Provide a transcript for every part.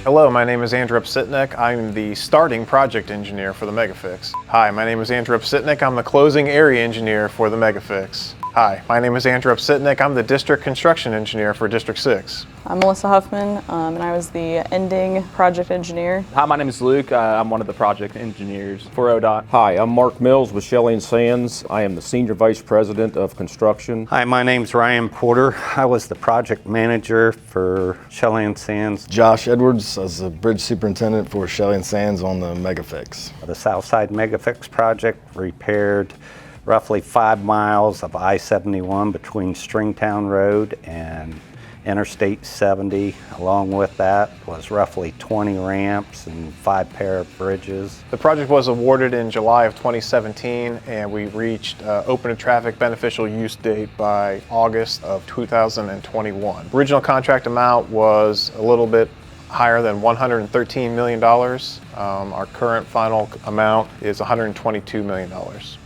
Hello, my name is Andrew Sitnick. I'm the starting project engineer for the Megafix. Hi, my name is Andrew Sitnick. I'm the closing area engineer for the Megafix. Hi, my name is Andrew Sitnick. I'm the district construction engineer for District 6. I'm Melissa Huffman, and I was the ending project engineer. Hi, my name is Luke. I'm one of the project engineers for ODOT. Hi, I'm Mark Mills with Shelly & Sands. I am the Senior Vice President of Construction. Hi, my name's Ryan Porter. I was the project manager for Shelly & Sands. Josh Edwards, as the bridge superintendent for Shelly & Sands on the Megafix. The Southside Megafix project repaired roughly 5 miles of I-71 between Stringtown Road and Interstate 70. Along with that was roughly 20 ramps and 5 pair of bridges. The project was awarded in July of 2017, and we reached open to traffic beneficial use date by August of 2021. Original contract amount was a little bit higher than $113 million. Our current final amount is $122 million.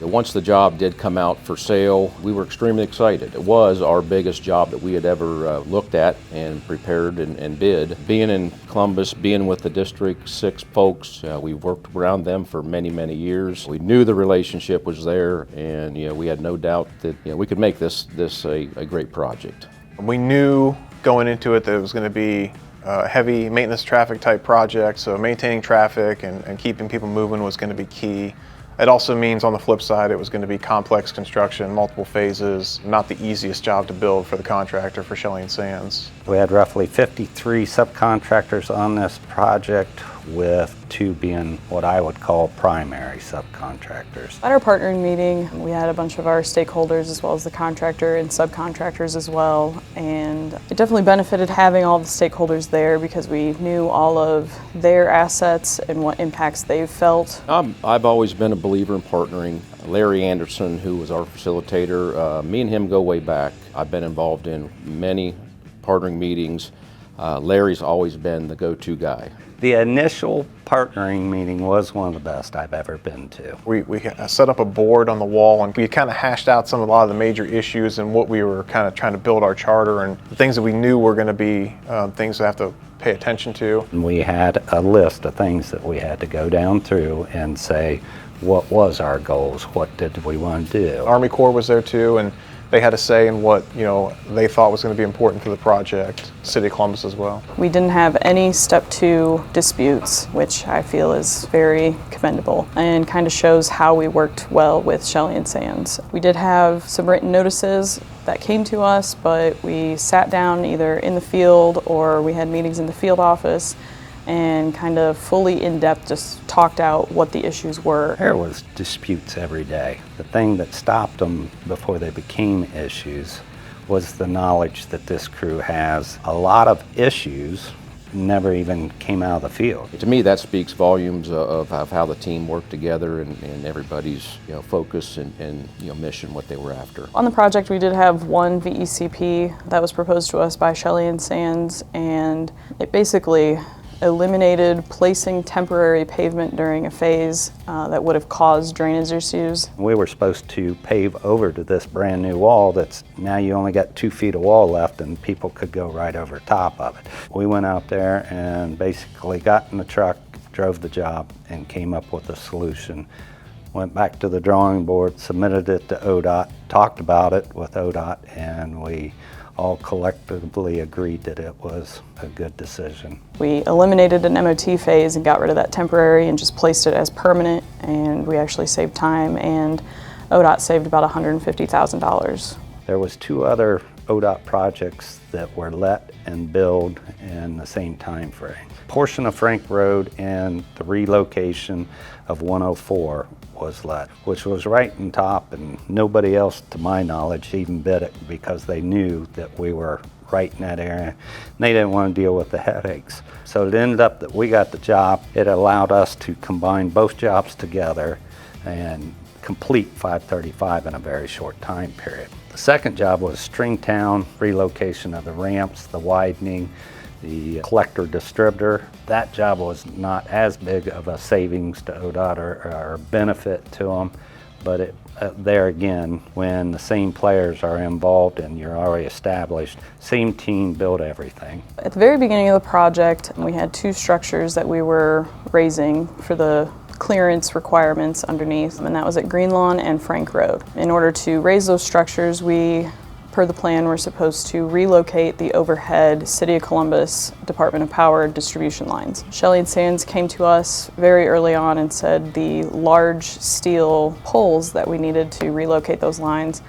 Once the job did come out for sale, we were extremely excited. It was our biggest job that we had ever looked at and prepared and bid. Being in Columbus, being with the District 6 folks, we worked around them for many, many years. We knew the relationship was there, and we had no doubt that we could make this a great project. We knew going into it that it was going to be heavy maintenance traffic type project, so maintaining traffic and keeping people moving was going to be key. It also means on the flip side it was going to be complex construction, multiple phases, not the easiest job to build for the contractor for Shelly & Sands. We had roughly 53 subcontractors on this project, with 2 being what I would call primary subcontractors. At our partnering meeting, we had a bunch of our stakeholders as well as the contractor and subcontractors as well, and it definitely benefited having all the stakeholders there because we knew all of their assets and what impacts they've felt. I've always been a believer in partnering. Larry Anderson, who was our facilitator, me and him go way back. I've been involved in many partnering meetings. Larry's always been the go-to guy. The initial partnering meeting was one of the best I've ever been to. We set up a board on the wall, and we kind of hashed out a lot of the major issues and what we were kind of trying to build our charter and the things that we knew were going to be things to have to pay attention to. We had a list of things that we had to go down through and say, what was our goals? What did we want to do? Army Corps was there too, and they had a say in what they thought was going to be important for the project. City of Columbus as well. We didn't have any step 2 disputes, which I feel is very commendable and kind of shows how we worked well with Shelly & Sands. We did have some written notices that came to us, but we sat down either in the field or we had meetings in the field office and kind of fully in-depth just talked out what the issues were. There was disputes every day. The thing that stopped them before they became issues was the knowledge that this crew has. A lot of issues never even came out of the field. To me, that speaks volumes of how the team worked together and everybody's focus and mission, what they were after. On the project, we did have one VECP that was proposed to us by Shelly & Sands, and it basically eliminated placing temporary pavement during a phase that would have caused drainage issues. We were supposed to pave over to this brand new wall that's now you only got 2 feet of wall left and people could go right over top of it. We went out there and basically got in the truck, drove the job, and came up with a solution. Went back to the drawing board, submitted it to ODOT, talked about it with ODOT, and we all collectively agreed that it was a good decision. We eliminated an MOT phase and got rid of that temporary and just placed it as permanent, and we actually saved time, and ODOT saved about $150,000. There was 2 other ODOT projects that were let and billed in the same time frame. A portion of Frank Road and the relocation of 104 was let, which was right on top, and nobody else, to my knowledge, even bid it because they knew that we were right in that area. And they didn't want to deal with the headaches. So it ended up that we got the job. It allowed us to combine both jobs together and complete 535 in a very short time period. The second job was Stringtown, relocation of the ramps, the widening, the collector distributor. That job was not as big of a savings to ODOT or benefit to them, But there again, when the same players are involved and you're already established, same team built everything. At the very beginning of the project, we had 2 structures that we were raising for the clearance requirements underneath, and that was at Green Lawn and Frank Road. In order to raise those structures, we, per the plan, we're supposed to relocate the overhead City of Columbus Department of Power distribution lines. Shelly and Sands came to us very early on and said the large steel poles that we needed to relocate those lines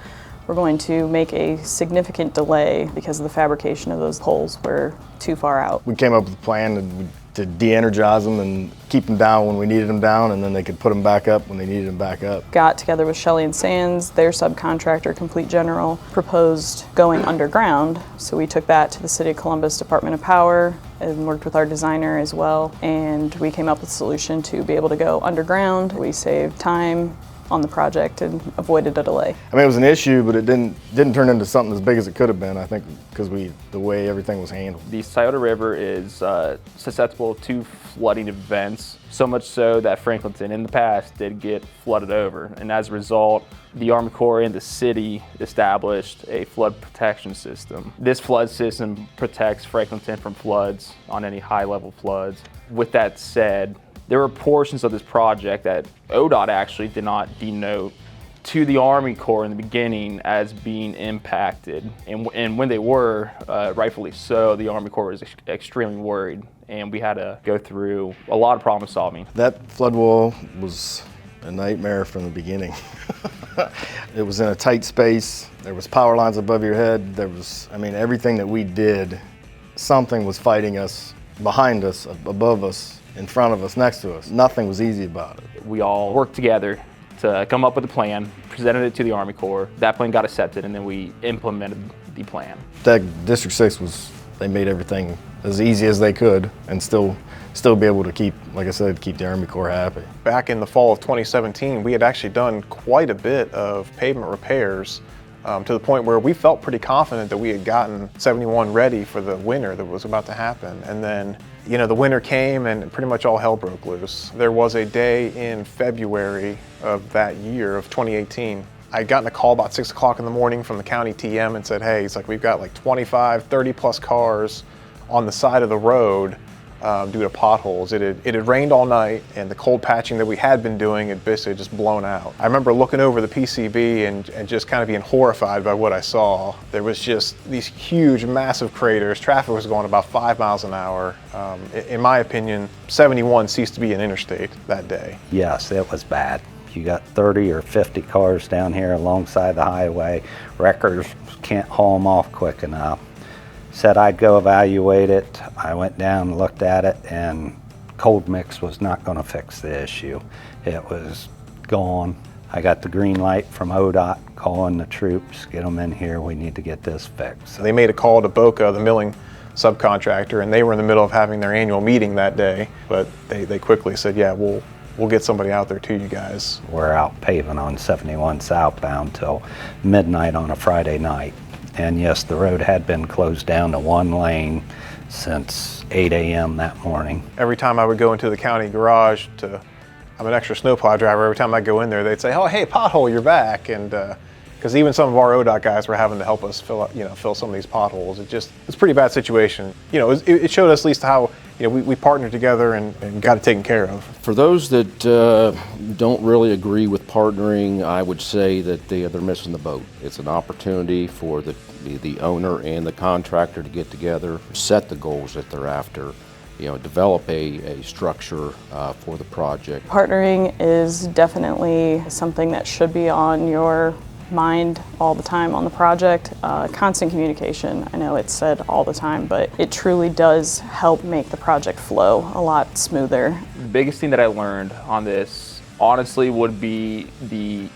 were going to make a significant delay because of the fabrication of those poles were too far out. We came up with a plan to de-energize them and keep them down when we needed them down, and then they could put them back up when they needed them back up. Got together with Shelly and Sands, their subcontractor, Complete General, proposed going underground. So we took that to the City of Columbus Department of Power and worked with our designer as well. And we came up with a solution to be able to go underground. We saved time on the project and avoided a delay. I mean, it was an issue, but it didn't turn into something as big as it could have been, I think, because the way everything was handled. The Scioto River is susceptible to flooding events, so much so that Franklinton in the past did get flooded over. And as a result, the Army Corps and the city established a flood protection system. This flood system protects Franklinton from floods on any high-level floods. With that said, there were portions of this project that ODOT actually did not denote to the Army Corps in the beginning as being impacted. And when they were, rightfully so, the Army Corps was extremely worried, and we had to go through a lot of problem solving. That flood wall was a nightmare from the beginning. It was in a tight space. There was power lines above your head. Everything that we did, something was fighting us, behind us, above us, in front of us, next to us. Nothing was easy about it. We all worked together to come up with a plan, presented it to the Army Corps. That plan got accepted, and then we implemented the plan. District 6 they made everything as easy as they could and still be able to keep, like I said, keep the Army Corps happy. Back in the fall of 2017, we had actually done quite a bit of pavement repairs to the point where we felt pretty confident that we had gotten 71 ready for the winter that was about to happen. And then, the winter came and pretty much all hell broke loose. There was a day in February of that year of 2018. I'd gotten a call about 6 o'clock in the morning from the county TM and said, hey, it's like we've got like 25, 30 plus cars on the side of the road due to potholes. It had rained all night, and the cold patching that we had been doing had basically just blown out. I remember looking over the PCB and just kind of being horrified by what I saw. There was just these huge, massive craters. Traffic was going about 5 miles an hour. In my opinion, 71 ceased to be an interstate that day. Yes, it was bad. You got 30 or 50 cars down here alongside the highway. Wreckers can't haul them off quick enough. Said I'd go evaluate it. I went down and looked at it, and cold mix was not going to fix the issue. It was gone. I got the green light from ODOT calling the troops, get them in here, we need to get this fixed. They made a call to Boca, the milling subcontractor, and they were in the middle of having their annual meeting that day, but they quickly said, yeah, we'll get somebody out there to you guys. We're out paving on 71 southbound till midnight on a Friday night. And yes, the road had been closed down to one lane since 8 a.m. that morning. Every time I would go into the county garage I'm an extra snowplow driver, every time I go in there, they'd say, oh, hey, Pothole, you're back. And because even some of our ODOT guys were having to help us fill some of these potholes. It's a pretty bad situation. It showed us at least how we partnered together and got it taken care of. For those that don't really agree with partnering, I would say that they're missing the boat. It's an opportunity for the owner and the contractor to get together, set the goals that they're after, develop a structure for the project. Partnering is definitely something that should be on your mind all the time on the project. Constant communication, I know it's said all the time, but it truly does help make the project flow a lot smoother. The biggest thing that I learned on this, honestly, would be the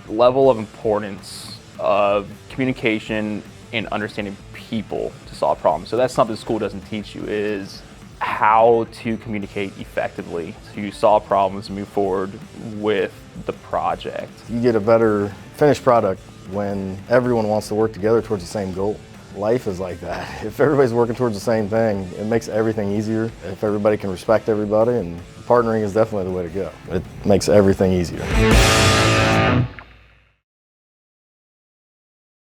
level of importance of communication and understanding people to solve problems. So that's something school doesn't teach you, is how to communicate effectively to solve problems and move forward with the project. You get a better finished product when everyone wants to work together towards the same goal. Life is like that. If everybody's working towards the same thing, it makes everything easier. If everybody can respect everybody, and partnering is definitely the way to go. It makes everything easier.